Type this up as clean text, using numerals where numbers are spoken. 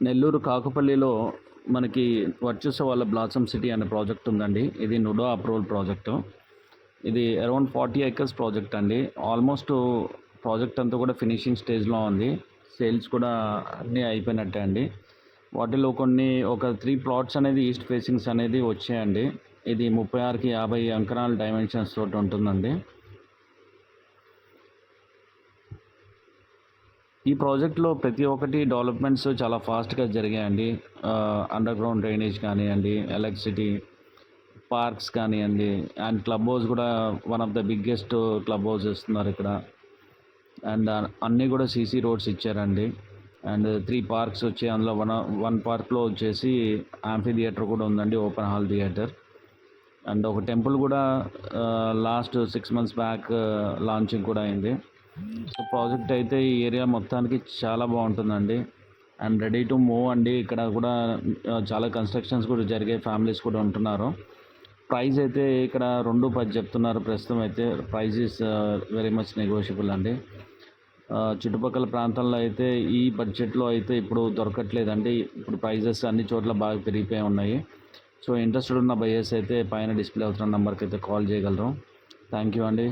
నెల్లూరు కాకపల్లిలో మనకి వర్చస్వ వాళ్ళ blossom city అనే ప్రాజెక్ట్ ఉందండి. ఇది నుడా అప్రూవల్ ప్రాజెక్టు. ఇది అరౌండ్ 40 ఏకర్స్ ప్రాజెక్ట్ అండి. ఆల్మోస్ట్ ప్రాజెక్ట్ అంతా కూడా ఫినిషింగ్ స్టేజ్లో ఉంది. సేల్స్ కూడా అన్నీ అయిపోయినట్టే అండి. వాటిలో ఒక 3 ప్లాట్స్ అనేది ఈస్ట్ ఫేసింగ్స్ అనేది వచ్చాయండి. ఇది 36కి 50 అంకణాల డైమెన్షన్స్ తోటి ఉంటుందండి. ఈ ప్రాజెక్ట్‌లో ప్రతి ఒక్కటి డెవలప్‌మెంట్స్ చాలా ఫాస్ట్‌గా జరిగాయండి. అండర్ గ్రౌండ్ డ్రైనేజ్ కానియండి, ఎలక్ట్రిసిటీ, పార్క్స్ కానియండి, అండ్ క్లబ్ హౌస్ కూడా one of the biggest club house ఇస్తున్నారు ఇక్కడ. అండ్ అన్నీ కూడా సీసీ రోడ్స్ ఇచ్చారండి. అండ్ 3 పార్క్స్ వచ్చాయి. అందులో వన్ పార్క్‌లో వచ్చేసి యాంఫీ థియేటర్ కూడా ఉందండి, ఓపెన్ హాల్ థియేటర్. అండ్ ఒక టెంపుల్ కూడా లాస్ట్ 6 మంత్స్ బ్యాక్ లాంచింగ్ కూడా అయింది. సో ప్రాజెక్ట్ అయితే ఈ ఏరియా మొత్తానికి చాలా బాగుంటుందండి. అండ్ రెడీ టు మూవ్ అండి. ఇక్కడ కూడా చాలా కన్స్ట్రక్షన్స్ కూడా జరిగాయి. ఫ్యామిలీస్ కూడా ఉంటున్నారు. ప్రైస్ అయితే ఇక్కడ 2.10 చెప్తున్నారు ప్రస్తుతం అయితే. Price is very much negotiable అండి. చుట్టుపక్కల ప్రాంతాల్లో అయితే ఈ బడ్జెట్లో అయితే ఇప్పుడు దొరకట్లేదండి. ఇప్పుడు ప్రైజెస్ అన్ని చోట్ల బాగా పెరిగిపోయి ఉన్నాయి. సో ఇంట్రెస్టెడ్ ఉన్న బయర్స్ అయితే పైన డిస్ప్లే అవుతున్న నెంబర్కి అయితే కాల్ చేయగలరు. థ్యాంక్ యూ అండి.